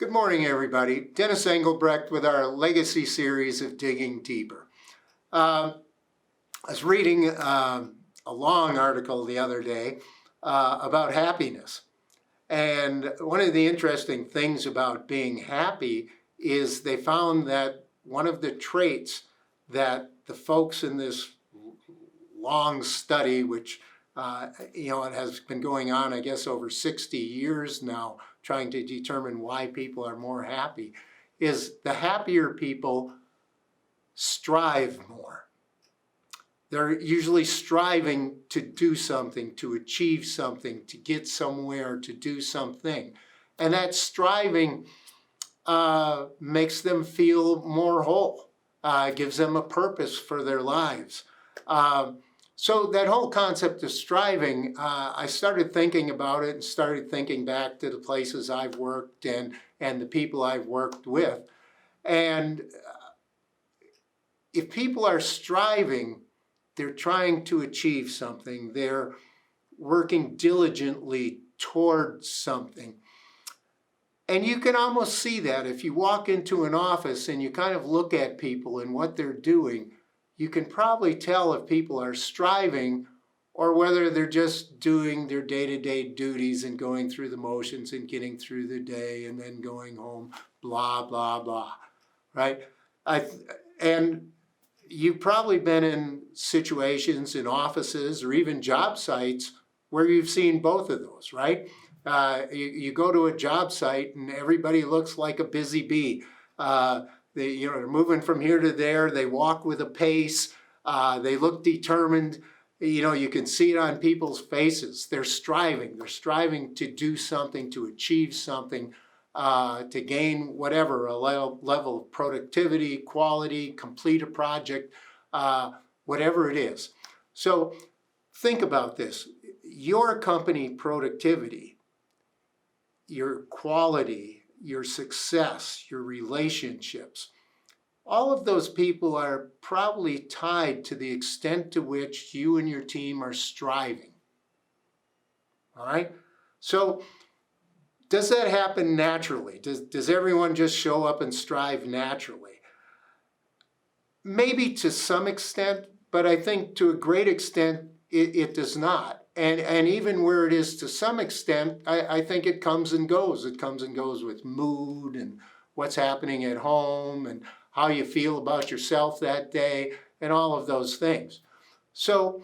Good morning, everybody. Dennis Engelbrecht with our Legacy series of Digging Deeper. I was reading a long article the other day about happiness. And one of the interesting things about being happy is they found that one of the traits that the folks in this long study, which it has been going on, I guess, over 60 years now, trying to determine why people are more happy, is the happier people strive more. They're usually striving to do something, to achieve something, to get somewhere, to do something. And that striving makes them feel more whole, gives them a purpose for their lives. So that whole concept of striving, I started thinking about it and started thinking back to the places I've worked and the people I've worked with. And if people are striving, they're trying to achieve something. They're working diligently towards something. And you can almost see that if you walk into an office and you kind of look at people and what they're doing, you can probably tell if people are striving or whether they're just doing their day-to-day duties and going through the motions and getting through the day and then going home, blah, blah, blah, right? And you've probably been in situations in offices or even job sites where you've seen both of those, right? You go to a job site and everybody looks like a busy bee. They're moving from here to there. They walk with a pace. They look determined. You can see it on people's faces. They're striving. They're striving to do something, to achieve something, to gain whatever, a level of productivity, quality, complete a project, whatever it is. So think about this. Your company productivity, your quality, your success, your relationships, all of those people are probably tied to the extent to which you and your team are striving. All right? So does that happen naturally? Does everyone just show up and strive naturally? Maybe to some extent, but I think to a great extent it does not. And even where it is to some extent, I think it comes and goes. It comes and goes with mood and what's happening at home and how you feel about yourself that day and all of those things. So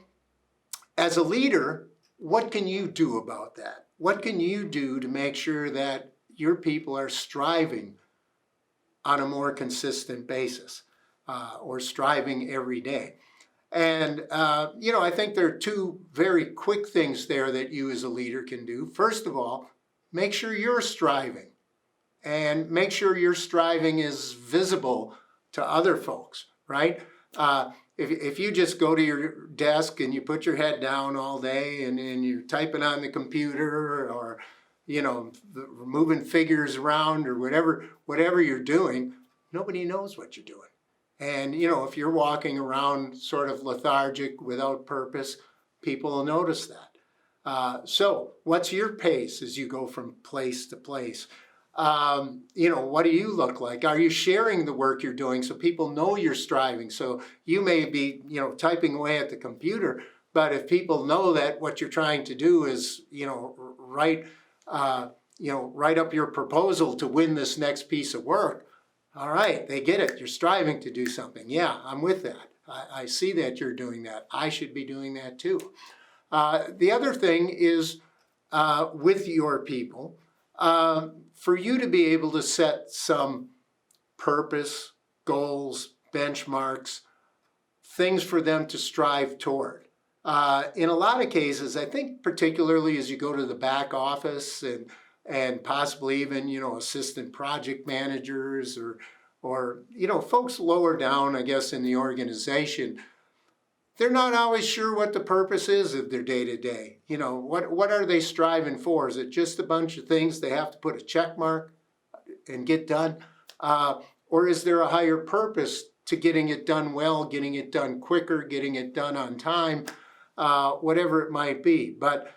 as a leader, what can you do about that? What can you do to make sure that your people are striving on a more consistent basis or striving every day? And, I think there are two very quick things there that you as a leader can do. First of all, make sure you're striving and make sure your striving is visible to other folks, right? If you just go to your desk and you put your head down all day and you're typing on the computer or, moving figures around or whatever you're doing, nobody knows what you're doing. And, if you're walking around sort of lethargic without purpose, people will notice that. So what's your pace as you go from place to place? What do you look like? Are you sharing the work you're doing so people know you're striving? So you may be, typing away at the computer, but if people know that what you're trying to do is, write up your proposal to win this next piece of work, all right, they get it. You're striving to do something. Yeah, I'm with that. I see that you're doing that. I should be doing that too. The other thing is with your people, for you to be able to set some purpose, goals, benchmarks, things for them to strive toward. In a lot of cases, I think particularly as you go to the back office and possibly even, assistant project managers or folks lower down, I guess, in the organization, they're not always sure what the purpose is of their day-to-day. What are they striving for? Is it just a bunch of things they have to put a check mark and get done? Or is there a higher purpose to getting it done well, getting it done quicker, getting it done on time, whatever it might be? But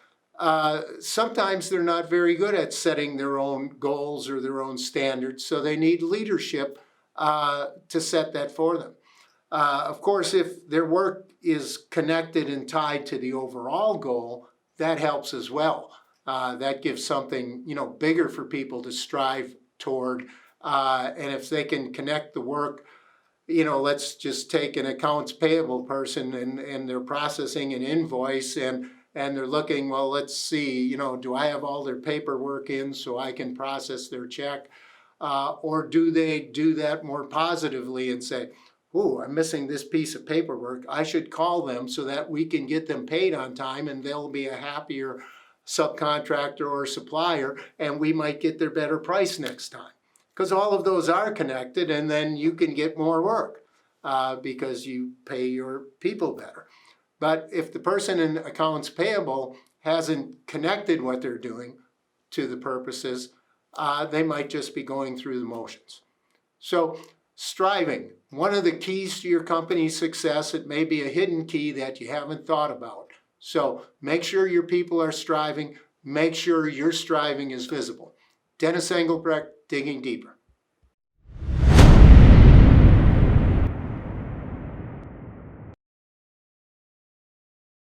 sometimes they're not very good at setting their own goals or their own standards, so they need leadership to set that for them. Of course, if their work is connected and tied to the overall goal, that helps as well. That gives something, bigger for people to strive toward. And if they can connect the work, let's just take an accounts payable person and they're processing an invoice and they're looking, well, let's see, do I have all their paperwork in so I can process their check? Or do they do that more positively and say, ooh, I'm missing this piece of paperwork. I should call them so that we can get them paid on time and they'll be a happier subcontractor or supplier and we might get their better price next time. Because all of those are connected and then you can get more work because you pay your people better. But if the person in accounts payable hasn't connected what they're doing to the purposes, they might just be going through the motions. So striving, one of the keys to your company's success, it may be a hidden key that you haven't thought about. So make sure your people are striving, make sure your striving is visible. Dennis Engelbrecht, Digging Deeper.